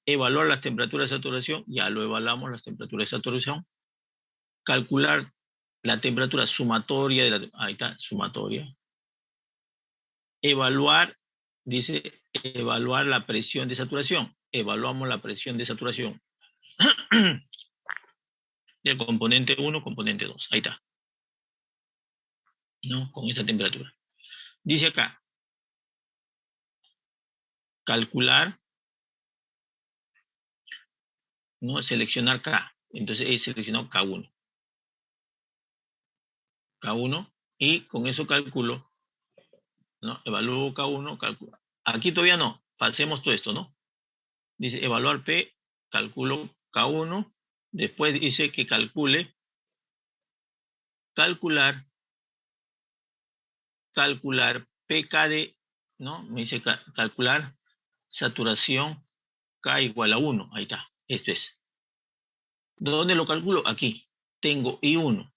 Evaluar las temperaturas de saturación, ya lo evaluamos, las temperaturas de saturación. Calcular la temperatura sumatoria, ahí está, sumatoria. Evaluar, dice, evaluar la presión de saturación. Evaluamos la presión de saturación del componente 1, componente 2. Ahí está. ¿No? Con esa temperatura. Dice acá, calcular, ¿no? Seleccionar K. Entonces he seleccionado K1. K1 y con eso calculo, ¿no? Evalúo K1, calculo. Aquí todavía no, pasemos todo esto, ¿no? Dice evaluar P, calculo K1, después dice que calcule calcular PKD, ¿no? Me dice calcular saturación K igual a 1. Ahí está. Esto es. ¿Dónde lo calculo? Aquí. Tengo I1.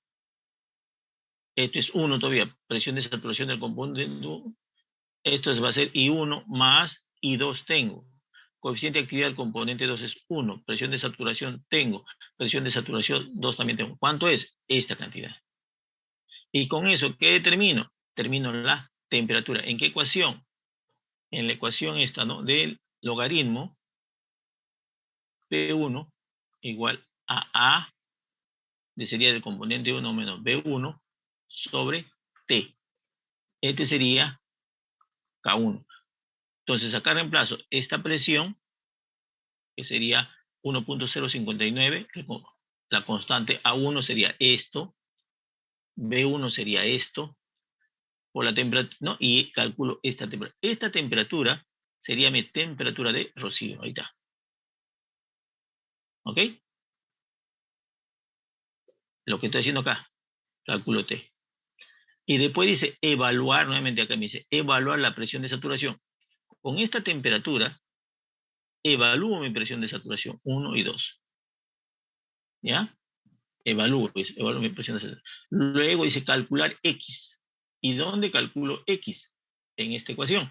Esto es 1 todavía. Presión de saturación del componente. Esto va a ser I1 más I2 tengo. Coeficiente de actividad del componente 2 es 1. Presión de saturación tengo. Presión de saturación 2 también tengo. ¿Cuánto es? Esta cantidad. Y con eso, ¿qué determino? Termino la temperatura. ¿En qué ecuación? En la ecuación esta, ¿no? Del logaritmo P1 igual a A, sería del componente 1 menos B1 sobre T. Este sería K1. Entonces acá reemplazo esta presión, que sería 1.059, la constante A1 sería esto, B1 sería esto, por la temperatura, ¿no? Y calculo esta temperatura. Esta temperatura sería mi temperatura de rocío. Ahí está. ¿Ok? Lo que estoy haciendo acá, cálculo T. Y después dice evaluar, nuevamente acá me dice evaluar la presión de saturación. Con esta temperatura, evalúo mi presión de saturación 1 y 2. ¿Ya? Evalúo mi presión de saturación. Luego dice calcular X. ¿Y dónde calculo X? En esta ecuación.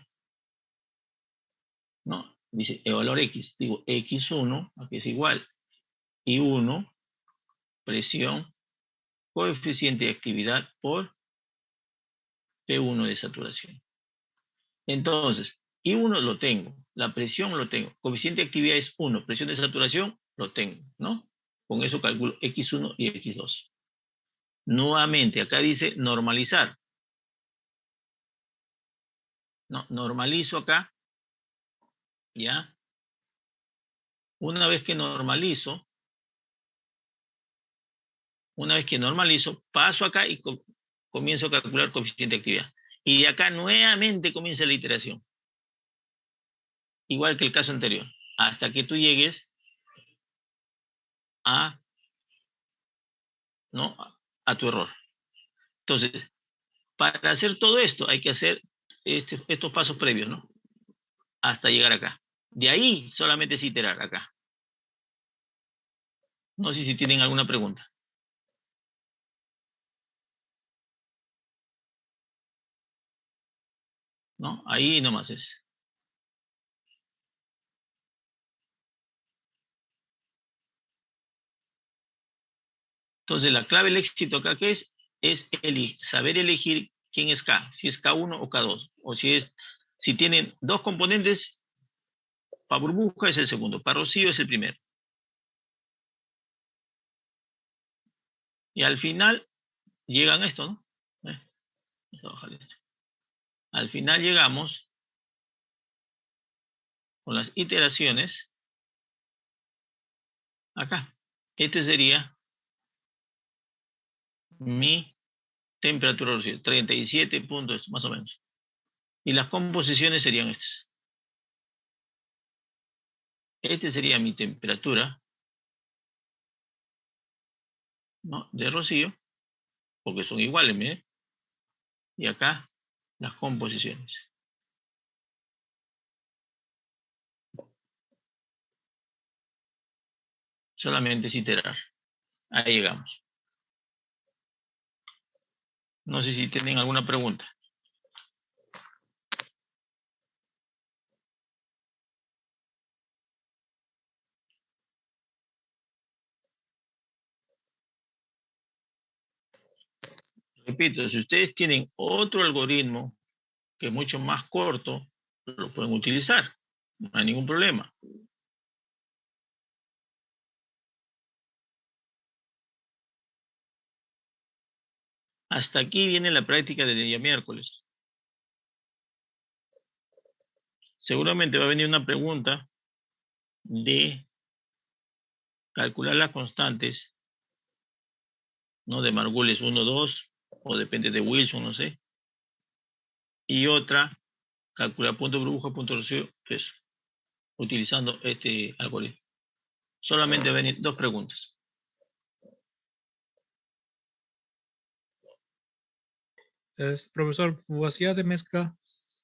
¿No? Dice evaluar X. Digo X1, aquí es igual. I1, presión, coeficiente de actividad por P1 de saturación. Entonces, I1 lo tengo, la presión lo tengo, coeficiente de actividad es 1, presión de saturación lo tengo, ¿no? Con eso calculo X1 y X2. Nuevamente, acá dice normalizar. No, normalizo acá, ¿ya? Una vez que normalizo, paso acá y comienzo a calcular coeficiente de actividad. Y de acá nuevamente comienza la iteración. Igual que el caso anterior, hasta que tú llegues a, ¿no? a tu error. Entonces, para hacer todo esto hay que hacer estos pasos previos, ¿no? Hasta llegar acá. De ahí solamente es iterar acá. No sé si tienen alguna pregunta. ¿No? Ahí nomás es. Entonces, la clave del éxito acá, ¿qué es? Es saber elegir quién es K. Si es K1 o K2. O si tienen dos componentes, para burbuja es el segundo, para rocío es el primero. Y al final llegan a esto, ¿no? Vamos a bajar esto. Al final llegamos con las iteraciones acá. Este sería mi temperatura de rocío, 37 puntos más o menos. Y las composiciones serían estas. Este sería mi temperatura, ¿no? de rocío, porque son iguales, miren. Y acá las composiciones. Solamente es iterar. Ahí llegamos. No sé si tienen alguna pregunta. Repito, si ustedes tienen otro algoritmo que es mucho más corto, lo pueden utilizar. No hay ningún problema. Hasta aquí viene la práctica del día miércoles. Seguramente va a venir una pregunta de calcular las constantes, ¿no? De Margulis 1, 2, o depende de Wilson, no sé. Y otra, calcular punto de burbuja, punto de rocío, pues, utilizando este algoritmo. Solamente van a venir dos preguntas. Profesor, ¿fugacidad de mezcla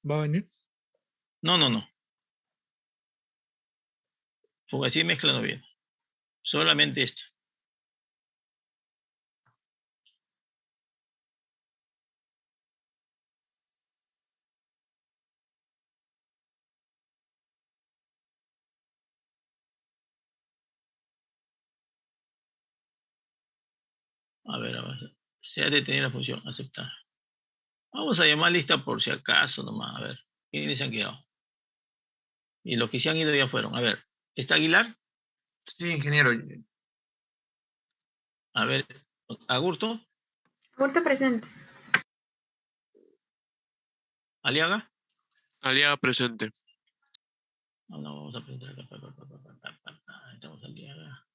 va a venir? No, no, no. Fugacidad y mezcla no viene. Solamente esto. A ver, se ha detenido la función, aceptar. Vamos a llamar lista por si acaso nomás, a ver, quiénes se han quedado. Y los que se han ido ya fueron. A ver, ¿está Aguilar? Sí, ingeniero. A ver, Agurto, Curto presente. Aliaga. Aliaga presente. No, no, vamos a presentar acá. Estamos Aliaga.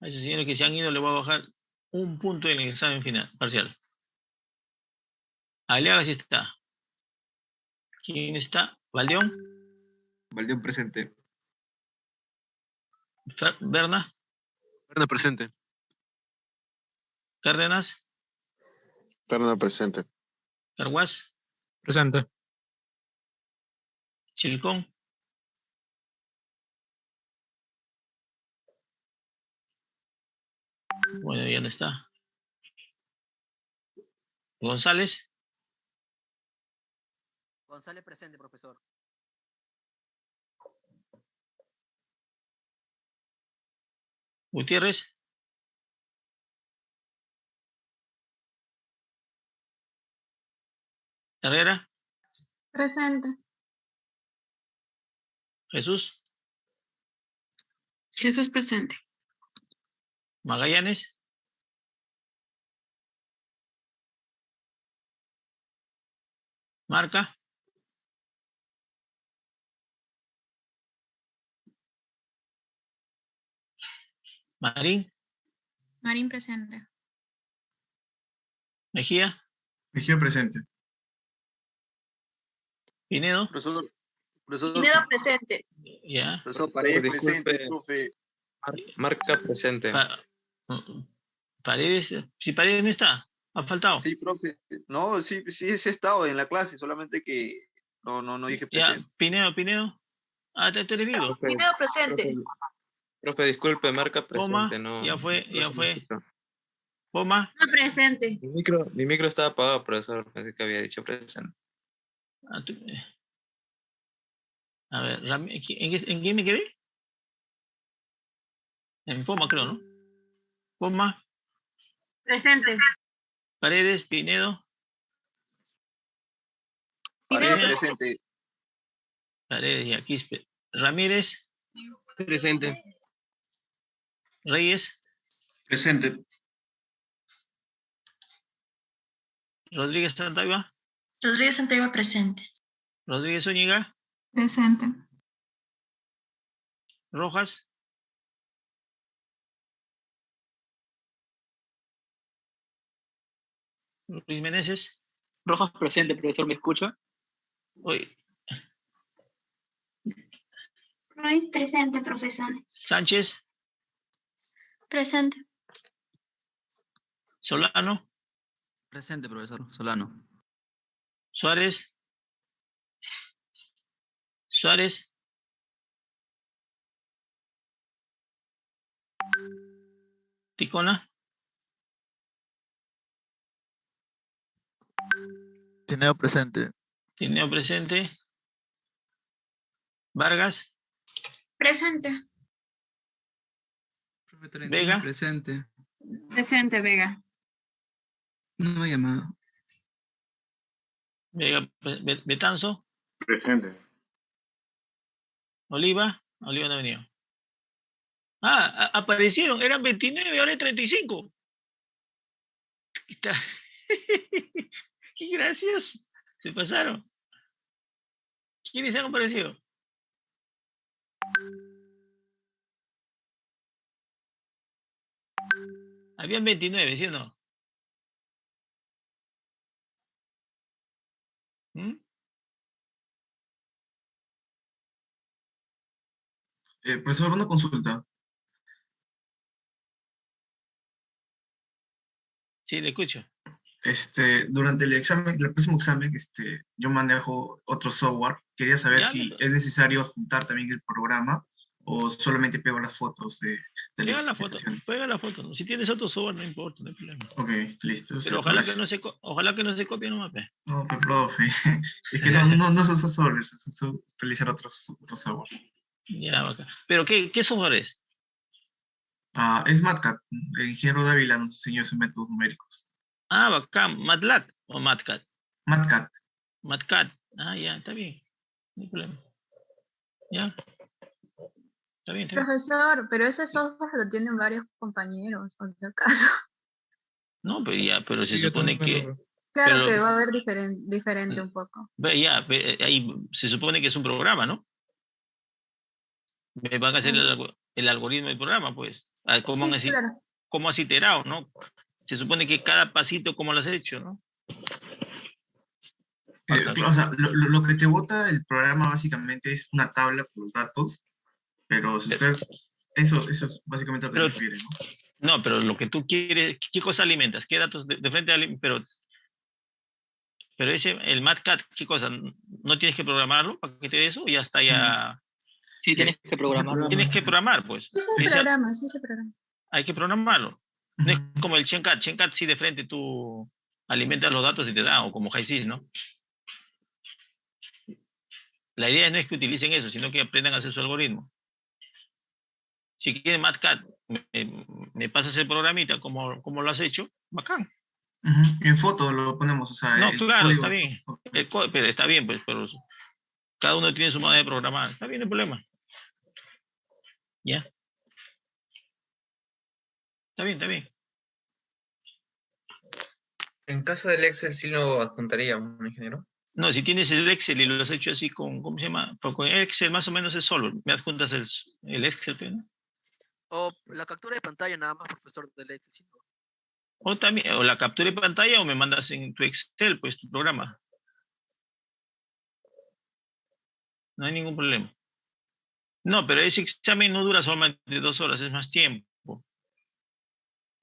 A esos señores que se han ido le voy a bajar un punto en el examen final, parcial. Aliaga sí está. ¿Quién está? ¿Valdeón? Valdeón presente. ¿Berna? Berna presente. ¿Cárdenas? Perna presente. ¿Carguás? Presente. ¿Chilcón? Bueno, ya no está. ¿González? González presente, profesor. ¿Gutiérrez? ¿Herrera? Presente. ¿Jesús? Jesús presente. ¿Magallanes? ¿Marca? ¿Marín? Marín presente. ¿Mejía? Mejía presente. ¿Pinedo? Profesor, Pinedo presente. Ya. profesor Paredes Disculpe. presente, profe. Marca presente. Paredes, si Paredes no está, ha faltado. Sí, profe. No, sí he estado en la clase, solamente que no dije Ya, presente. Pinedo. Ah, te eres vivo. Profe, Pinedo presente. profe, disculpe, marca Poma, presente. No, ya fue, no ya se me fue. escuchó. Poma. Presente. Mi micro estaba apagado, profesor. Pensé que había dicho presente. A ver, ¿en quién me quedé? En Poma, creo, ¿no? Poma, Presente. Paredes, Pinedo. Paredes Pinedo. presente. Paredes, ya, Quispe. Ramírez, Presente. Reyes, Presente. Rodríguez Santaiba, Rodríguez Santiago presente. Rodríguez Zúñiga, Presente. Rojas, Luis Meneses. Rojas presente, profesor, ¿me escucha? Oye, Ruiz presente, profesor. Sánchez, Presente. Solano, Presente, profesor. Solano. Suárez, Ticona, Tineo presente. Tineo presente, Vargas, Presente. Profe Tolentino Vega. presente. Presente, Vega. No me ha llamado. Vega, Betanzo, Presente. Oliva no ha venido. Aparecieron, eran 29, ahora es 35. Está. Qué gracias, se pasaron. ¿Quiénes han aparecido? Habían 29, ¿sí o no? ¿Mm? Profesor, una consulta. Sí, le escucho. Durante el próximo examen, yo manejo otro software. Quería saber Ya, si es necesario adjuntar también el programa o solamente pego las fotos de la Pega la foto, explicación. pega la foto. Si tienes otro software, no importa, no hay problema. Ok, listo. Pero ojalá que no se copie nomás, pe. No, pero profe, es que no son esos softwares, es utilizar otro software. Ya, bacán. Pero ¿qué software es? Es MATCAD, el ingeniero Dávila nos enseñó esos métodos numéricos. Ah, bacán. ¿MATLAB o MATCAD? MATCAD. MATCAD. Ah, ya, está bien. No hay problema. Ya. Está bien, está bien. Profesor, pero ese software lo tienen varios compañeros, por si acaso. No, pero ya, pero se Sí, yo supone también que... lo veo. Claro Pero, que va a haber diferente un poco. ya, ahí se supone que es un programa, ¿no? Me van a hacer el algoritmo del programa, pues. Ah, ¿Cómo, Sí, claro. cómo has iterado, no? Se supone que cada pasito, ¿cómo lo has hecho, no? O sea, lo que te bota el programa básicamente es una tabla con los datos, pero si usted, eso es básicamente a lo que se refiere, ¿no? No, pero lo que tú quieres, ¿qué cosa alimentas? ¿Qué datos de frente pero el MATCAD, ¿qué cosa? ¿No tienes que programarlo para que te dé eso? Ya está ya... Sí, tienes que programarlo. Tienes que programar, pues. Sí se programa, sí se programa. Hay que programarlo. No es como el Shencat. Shencat sí de frente tú alimentas los datos y te da, o como HiSys, ¿no? La idea no es que utilicen eso, sino que aprendan a hacer su algoritmo. Si quieren MATCAD, me pasas el programita, como lo has hecho, bacán. En foto lo ponemos, o sea, No, el claro, código. está bien. Pero está bien, pues, pero cada uno tiene su manera de programar. Está bien el problema. ¿Ya? Está bien, está bien. En caso del Excel, sí lo adjuntaríamos, ¿no, ingeniero? No, si tienes el Excel y lo has hecho así con, ¿cómo se llama? Porque con Excel más o menos es solo. Me adjuntas el Excel, ¿no? O la captura de pantalla nada más, profesor del Excel. O también, o la captura de pantalla o me mandas en tu Excel, pues, tu programa. No hay ningún problema. No, pero ese examen no dura solamente 2 horas, es más tiempo.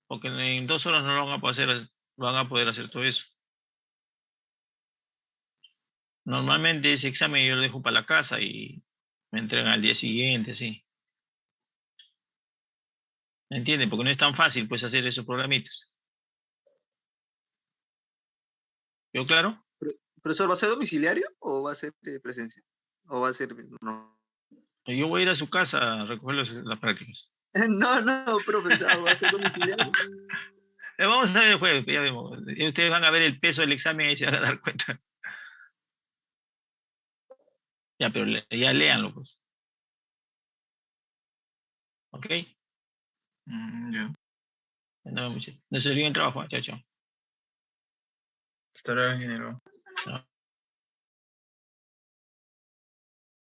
Porque en 2 horas no lo van a poder hacer todo eso. Normalmente ese examen yo lo dejo para la casa y me entregan al día siguiente, sí. ¿Me entienden? Porque no es tan fácil, pues, hacer esos programitas. ¿Yo claro? ¿Profesor, va a ser domiciliario o va a ser presencia? ¿O va a ser...? No, Yo voy a ir a su casa a recoger las prácticas. no, profesor, va a ser domiciliario. Vamos a ver el jueves, ya vemos. Ustedes van a ver el peso del examen y se van a dar cuenta. Ya, pero ya léanlo, pues. ¿Ok? Ya. No se olviden el trabajo. Chao, chao. Hasta luego, ingeniero. Chao.